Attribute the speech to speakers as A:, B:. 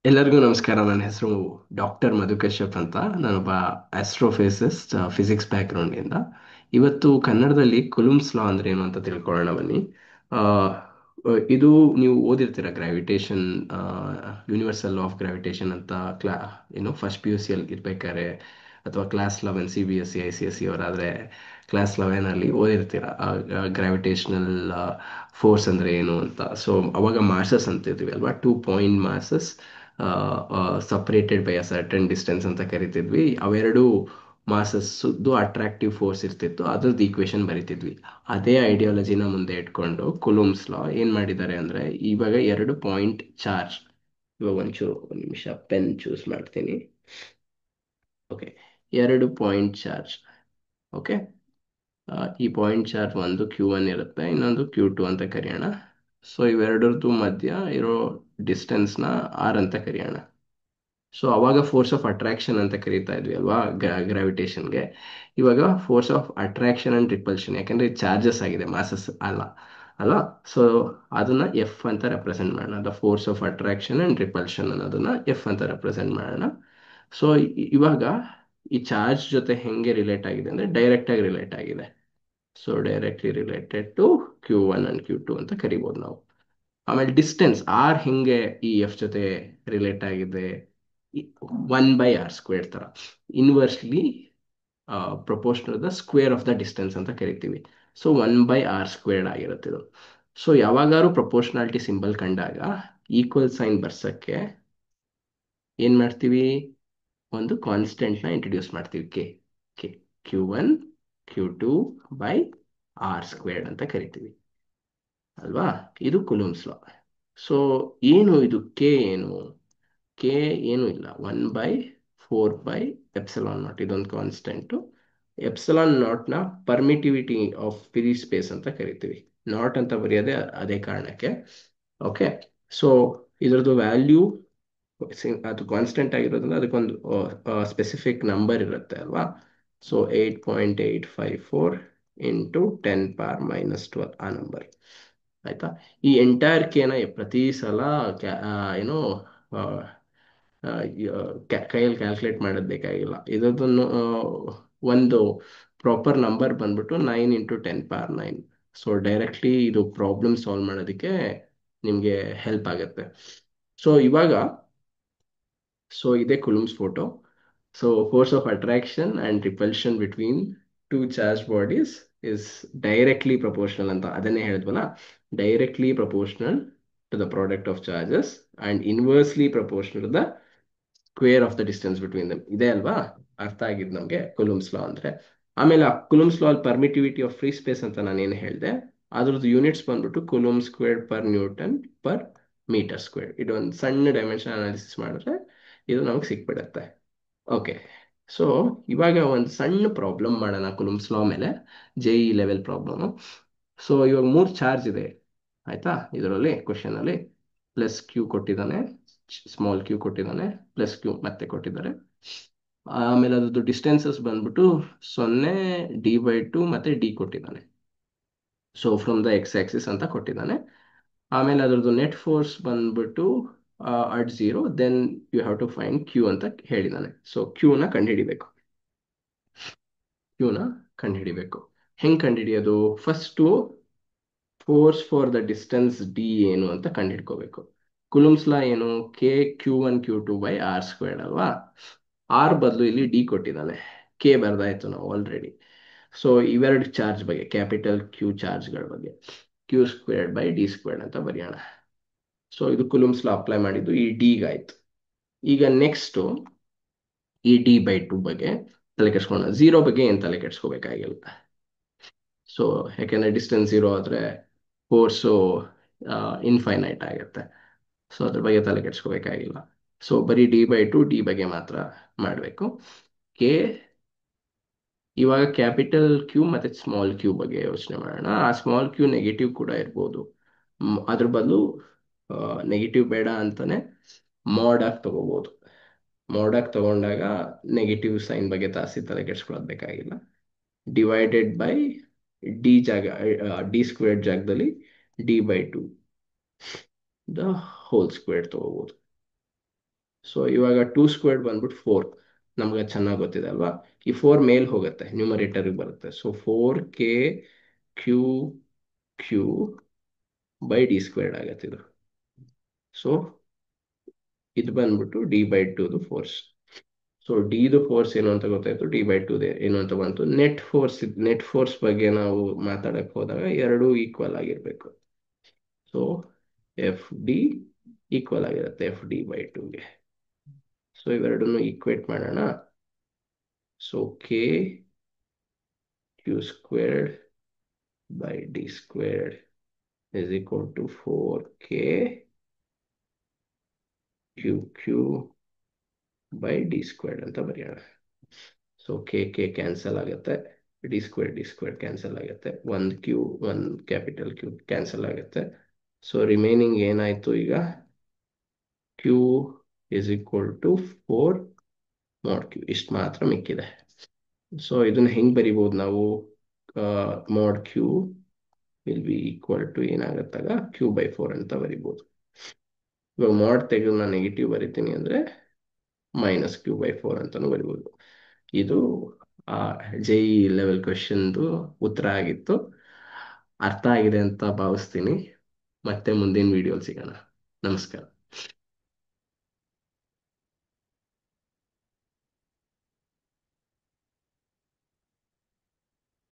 A: ಎಲ್ಲರಿಗೂ ನಮಸ್ಕಾರ. ನನ್ನ ಹೆಸರು ಡಾಕ್ಟರ್ ಮಧು ಕಶ್ಯಪ್ ಅಂತ. ನಾನೊಬ್ಬ ಆಸ್ಟ್ರೋಫಿಸಿಸ್ಟ್, ಫಿಸಿಕ್ಸ್ ಬ್ಯಾಕ್ಗ್ರೌಂಡಿಂದ. ಇವತ್ತು ಕನ್ನಡದಲ್ಲಿ ಕುಲುಮ್ಸ್ ಲಾ ಅಂದ್ರೆ ಏನು ಅಂತ ತಿಳ್ಕೊಳ್ಳೋಣ ಬನ್ನಿ. ಆ, ಇದು ನೀವು ಓದಿರ್ತೀರ, gravitation, universal law of gravitation ಅಂತ. ಕ್ಲಾ ಫಸ್ಟ್ ಪಿ ಯು ಸಿಯಲ್ಲಿ ಇರ್ಬೇಕಾದ್ರೆ, ಅಥವಾ class 11 C B S C I C S C ಅವರಾದರೆ ಕ್ಲಾಸ್ 11ಅಲ್ಲಿ ಓದಿರ್ತೀರ ಗ್ರಾವಿಟೇಷನಲ್ ಫೋರ್ಸ್ ಅಂದರೆ ಏನು ಅಂತ. ಸೊ ಅವಾಗ ಮಾಸಸ್ ಅಂತಿದ್ವಿ ಅಲ್ವಾ, 2 point masses separated by a certain distance ಅಂತ ಕರಿತಿದ್ವಿ. ಅವೆರಡು ಮಾಸಸ್ದು ಅಟ್ರಾಕ್ಟಿವ್ ಫೋರ್ಸ್ ಇರ್ತಿತ್ತು, ಅದ್ರದ್ದು ಈಕ್ವೇಶನ್ ಬರಿತಿದ್ವಿ. ಅದೇ ಐಡಿಯಾಲಜಿನ ಮುಂದೆ ಇಟ್ಕೊಂಡು ಕುಲುಮ್ಸ್ ಲಾ ಏನ್ ಮಾಡಿದ್ದಾರೆ ಅಂದ್ರೆ, ಇವಾಗ 2 ಪಾಯಿಂಟ್ ಚಾರ್ಜ್. ಇವಾಗ ಒಂದು ನಿಮಿಷ ಪೆನ್ ಚೂಸ್ ಮಾಡ್ತೀನಿ. Okay, 2 point charge. ಓಕೆ, ಈ ಪಾಯಿಂಟ್ ಚಾರ್ಜ್ ಒಂದು Q1 ಇರುತ್ತೆ, ಇನ್ನೊಂದು Q2 ಅಂತ ಕರೆಯೋಣ. ಸೊ ಇವೆರಡರದ್ದು ಮಧ್ಯ ಇರೋ ಡಿಸ್ಟೆನ್ಸ್ನ ಆರ್ ಅಂತ ಕರೆಯೋಣ. ಸೊ ಅವಾಗ ಫೋರ್ಸ್ ಆಫ್ ಅಟ್ರಾಕ್ಷನ್ ಅಂತ ಕರೀತಾ ಇದ್ವಿ ಅಲ್ವಾ ಗ್ರಾವಿಟೇಷನ್ಗೆ. ಇವಾಗ force of attraction and repulsion, ಯಾಕಂದ್ರೆ ಚಾರ್ಜಸ್ ಆಗಿದೆ, ಮಾಸಸ್ ಅಲ್ಲ ಅಲ್ವಾ. ಸೊ ಅದನ್ನ ಎಫ್ ಅಂತ ರೆಪ್ರೆಸೆಂಟ್ ಮಾಡೋಣ. The force of attraction and repulsion ಅನ್ನೋದನ್ನ ಎಫ್ ಅಂತ ರೆಪ್ರೆಸೆಂಟ್ ಮಾಡೋಣ. ಸೊ ಇವಾಗ ಈ ಚಾರ್ಜ್ ಜೊತೆ ಹೆಂಗೆ ರಿಲೇಟ್ ಆಗಿದೆ ಅಂದ್ರೆ, ಡೈರೆಕ್ಟ್ ಆಗಿ ರಿಲೇಟ್ ಆಗಿದೆ. So directly related to Q1 and Q2 ಅಂತ ಕರಿಬೋದು ನಾವು. ಆಮೇಲೆ ಡಿಸ್ಟೆನ್ಸ್ ಆರ್ ಹೆಂಗೆ ಈ ಎಫ್ ಜೊತೆ ರಿಲೇಟ್ ಆಗಿದೆ, 1/r² ತರ, inversely proportional the square of the distance ಅಂತ ಕರಿತೀವಿ. ಸೊ 1/r² ಆಗಿರುತ್ತೆ ಇದು. ಸೊ ಯಾವಾಗಾದ್ರೂ ಪ್ರಪೋರ್ಷನಾಲಿಟಿ ಸಿಂಬಲ್ ಕಂಡಾಗ ಈಕ್ವಲ್ ಸೈನ್ ಬರ್ಸಕ್ಕೆ ಏನ್ ಮಾಡ್ತೀವಿ, ಒಂದು ಕಾನ್ಸ್ಟೆಂಟ್ ನ ಇಂಟ್ರೊಡ್ಯೂಸ್ ಮಾಡ್ತೀವಿ, ಕೆ. ಕೆ, Q1 Q2/r² ಅಂತ ಕರಿತೀವಿ ಅಲ್ವಾ. ಇದು ಕುಲುಮ್ಸ್ ಲಾ. ಸೊ ಏನು ಇದು ಕೆ ಏನು? ಕೆ ಏನು ಇಲ್ಲ, 1/4πε0, ಇದೊಂದು ಕಾನ್ಸ್ಟೆಂಟು. ಎಪ್ಸಲಾನ್ ನಾಟ್ನ ಪರ್ಮಿಟಿವಿಟಿ ಆಫ್ ಫ್ರೀ ಸ್ಪೇಸ್ ಅಂತ ಕರಿತೀವಿ. ನಾಟ್ ಅಂತ ಬರೆಯೋದೇ ಅದೇ ಕಾರಣಕ್ಕೆ. ಓಕೆ, ಸೊ ಇದ್ರದ್ದು ವ್ಯಾಲ್ಯೂ, ಅದು ಕಾನ್ಸ್ಟೆಂಟ್ ಆಗಿರೋದ್ರಿಂದ ಅದಕ್ಕೊಂದು ಸ್ಪೆಸಿಫಿಕ್ ನಂಬರ್ ಇರುತ್ತೆ ಅಲ್ವಾ. ಸೊ 8.854 ಇಂಟು 10⁻⁻12 ಆ ನಂಬರ್. ಆಯ್ತಾ. ಈ ಎಂಟೈರ್ ಕೇನ ಪ್ರತಿ ಸಲ ಏನೋ ಕೈಯಲ್ಲಿ ಕ್ಯಾಲ್ಕುಲೇಟ್ ಮಾಡೋದು ಬೇಕಾಗಿಲ್ಲ. ಇದನ್ನು ಒಂದು ಪ್ರಾಪರ್ ನಂಬರ್ ಬಂದ್ಬಿಟ್ಟು 9 × 10⁻⁹. ಸೊ ಡೈರೆಕ್ಟ್ಲಿ ಇದು ಪ್ರಾಬ್ಲಮ್ ಸಾಲ್ವ್ ಮಾಡೋದಕ್ಕೆ ನಿಮಗೆ ಹೆಲ್ಪ್ ಆಗುತ್ತೆ. ಸೊ ಇವಾಗ, ಸೊ ಇದೇ Coulomb's photo. So force of attraction and repulsion between two charge bodies is directly proportional ಅಂತ ಅದನ್ನೇ ಹೇಳಿದ್ವಲ್ಲ. Directly proportional to the product of charges and inversely proportional to the square of the distance between them. ಇದೆ ಅಲ್ವಾ, ಅರ್ಥ ಆಗಿದ್ದು ನಮಗೆ ಕುಲುಮ್ಸ್ ಲಾ ಅಂದ್ರೆ. ಆಮೇಲೆ ಆ Coulomb's law permittivity of free space ಅಂತ ನಾನು ಏನು ಹೇಳಿದೆ, ಅದ್ರದ್ದು ಯೂನಿಟ್ಸ್ ಬಂದ್ಬಿಟ್ಟು coulomb squared per newton per metre square. ಇದೊಂದು ಸಣ್ಣ ಡೈಮೆನ್ಷನ್ ಅನಾಲಿಸಿಸ್ ಮಾಡಿದ್ರೆ ಇದು ನಮಗೆ ಸಿಕ್ಬಿಡುತ್ತೆ. ಓಕೆ, ಸೊ ಇವಾಗ ಒಂದು ಸಣ್ಣ ಪ್ರಾಬ್ಲಮ್ ಮಾಡೋಣ ಕುಲುಮ್ಸ್ ಲಾ ಮೇಲೆ, JEE ಲೆವೆಲ್ ಪ್ರಾಬ್ಲಮ್. ಸೊ ಇವಾಗ 3 ಚಾರ್ಜ್ ಇದೆ ಆಯ್ತಾ, ಇದರಲ್ಲಿ ಕ್ವಶನ್ ಅಲ್ಲಿ +Q ಕೊಟ್ಟಿದ್ದಾನೆ, ಸ್ಮಾಲ್ q ಕೊಟ್ಟಿದ್ದಾನೆ, +Q ಮತ್ತೆ ಕೊಟ್ಟಿದ್ದಾರೆ. ಆಮೇಲೆ ಅದ್ರದ್ದು ಡಿಸ್ಟೆನ್ಸಸ್ ಬಂದ್ಬಿಟ್ಟು 0, d/2 ಮತ್ತೆ ಡಿ ಕೊಟ್ಟಿದ್ದಾನೆ. So from the X axis ಅಂತ ಕೊಟ್ಟಿದ್ದಾನೆ. ಆಮೇಲೆ ಅದ್ರದ್ದು ನೆಟ್ ಫೋರ್ಸ್ ಬಂದ್ಬಿಟ್ಟು at 0, then you have to find Q ಅಂತ ಹೇಳಿದ್ದಾನೆ. ಸೊ Q ನ ಕಂಡುಹಿಡಿಬೇಕು. Q ನ ಕಂಡುಹಿಡಿಬೇಕು. ಹೆಂಗ್ ಕಂಡುಹಿಡಿಯೋದು? First force for the distance D ಏನು ಅಂತ ಕಂಡುಹಿಡ್ಕೋಬೇಕು. ಕುಲುಮ್ಸ್ ಲಾ ಏನು? K Q1 Q2/r² ಅಲ್ವಾ. ಆರ್ ಬದಲು ಇಲ್ಲಿ ಡಿ ಕೊಟ್ಟಿದ್ದಾನೆ, ಕೆ ಬರ್ದಾಯ್ತು ನಾವು ಆಲ್ರೆಡಿ. ಸೊ ಇವೆರಡು ಚಾರ್ಜ್ ಬಗ್ಗೆ, ಕ್ಯಾಪಿಟಲ್ Q ಚಾರ್ಜ್ಗಳ ಬಗ್ಗೆ, Q²/d² ಅಂತ ಬರೆಯೋಣ. ಸೊ ಇದು ಕುಲುಮ್ಸ್ ಲಾ ಅಪ್ಲೈ ಮಾಡಿದ್ದು ಈ ಡಿಗಾಯ್ತು. ಈಗ ನೆಕ್ಸ್ಟ್ ಈ d/2 ಬಗ್ಗೆ ತಲೆ ಕೆಡ್ಸ್ಕೊಳ್ಳೋಣ. 0 ಬಗ್ಗೆ ಏನು ತಲೆ ಕೆಡ್ಸ್ಕೋಬೇಕಾಗಿಲ್ಲ. ಸೊ ಯಾಕೆಂದ್ರೆ ಡಿಸ್ಟೆನ್ಸ್ 0 ಆದ್ರೆ ಫೋರ್ಸು ಇನ್ಫೈನೈಟ್ ಆಗುತ್ತೆ. ಸೊ ಅದ್ರ ಬಗ್ಗೆ ತಲೆ ಕೆಡ್ಸ್ಕೋಬೇಕಾಗಿಲ್ಲ. ಸೊ ಬರೀ d/2 ಡಿ ಬಗ್ಗೆ ಮಾತ್ರ ಮಾಡಬೇಕು. ಕೆ, ಇವಾಗ ಕ್ಯಾಪಿಟಲ್ Q ಮತ್ತೆ ಸ್ಮಾಲ್ q ಬಗ್ಗೆ ಯೋಚನೆ ಮಾಡೋಣ. ಆ ಸ್ಮಾಲ್ q ನೆಗೆಟಿವ್ ಕೂಡ ಇರ್ಬೋದು. ಅದ್ರ ಬದಲು ನೆಗೆಟಿವ್ ಬೇಡ ಅಂತಾನೆ ಮಾಡ್ ಆಗಿ ತಗೋಬಹುದು. ಮಾಡ್ ಆಗಿ ತಗೊಂಡಾಗ ನೆಗೆಟಿವ್ ಸೈನ್ ಬಗ್ಗೆ ತಲೆ ಕೆಡ್ಸ್ಕೊಳ್ಳೋದು ಬೇಕಾಗಿಲ್ಲ. ಡಿವೈಡೆಡ್ ಬೈ ಡಿ ಜಾಗ, d² ಜಾಗದಲ್ಲಿ d/2 ದ ಹೋಲ್ ಸ್ಕ್ವೇರ್ ತಗೋಬಹುದು. ಸೊ ಇವಾಗ ಟೂ ಸ್ಕ್ವೇರ್ಡ್ ಬಂದ್ಬಿಟ್ಟು ಫೋರ್, ನಮ್ಗೆ ಚೆನ್ನಾಗಿ ಗೊತ್ತಿದೆ ಅಲ್ವಾ. ಈ ಫೋರ್ ಮೇಲ್ ಹೋಗುತ್ತೆ, ನ್ಯೂಮರೇಟರ್ಗೆ ಬರುತ್ತೆ. So 4k Q by D squared ಆಗುತ್ತೆ ಇದು. ಸೊ ಇದು ಬಂದ್ಬಿಟ್ಟು D/2 ಫೋರ್ಸ್. ಸೊ ಡಿದು ಫೋರ್ಸ್ ಏನು ಅಂತ ಗೊತ್ತಾಯ್ತು, D/2 ಏನು ಅಂತ ಬಂತು. ನೆಟ್ ಫೋರ್ಸ್ ಬಗ್ಗೆ ನಾವು ಮಾತಾಡಕ್ ಹೋದಾಗ ಎರಡು ಈಕ್ವಲ್ ಆಗಿರ್ಬೇಕು. ಸೊ FD ಈಕ್ವಲ್ ಆಗಿರುತ್ತೆ FD/2ಗೆ. ಸೊ ಇವೆರಡನ್ನು ಈಕ್ವೇಟ್ ಮಾಡೋಣ. So Q² by D² is equal to 4k by D² ಅಂತ ಬರೆಯೋಣ. ಸೊ ಕೆ ಕ್ಯಾನ್ಸಲ್ ಆಗುತ್ತೆ, ಡಿ ಸ್ಕ್ವೇರ್ ಕ್ಯಾನ್ಸಲ್ ಆಗುತ್ತೆ, ಒಂದು ಕ್ಯೂ ಒಂದು ಕ್ಯಾಪಿಟಲ್ ಕ್ಯೂ ಕ್ಯಾನ್ಸಲ್ ಆಗುತ್ತೆ. ಸೊ ರಿಮೈನಿಂಗ್ ಏನಾಯ್ತು ಈಗ, Q is equal to 4 mod q, ಇಷ್ಟು ಮಾತ್ರ ಮಿಕ್ಕಿದೆ. ಸೊ ಇದನ್ನ ಹೆಂಗ್ ಬರಿಬೋದು ನಾವು, mod q will be equal to ಏನಾಗತ್ತಾಗ Q/4 ಅಂತ ಬರಿಬೋದು. ಇವಾಗ ಮಾಡ್ ತೆಗೆದು ನಾನು ನೆಗೆಟಿವ್ ಬರಿತೀನಿ ಅಂದರೆ -Q/4 ಅಂತಲೂ ಬರಿಬೋದು. ಇದು ಆ JEE ಲೆವೆಲ್ ಕ್ವೆಶನ್ದು ಉತ್ತರ ಆಗಿತ್ತು. ಅರ್ಥ ಆಗಿದೆ ಅಂತ ಭಾವಿಸ್ತೀನಿ. ಮತ್ತೆ ಮುಂದಿನ ವಿಡಿಯೋಲಿ ಸಿಗೋಣ. ನಮಸ್ಕಾರ.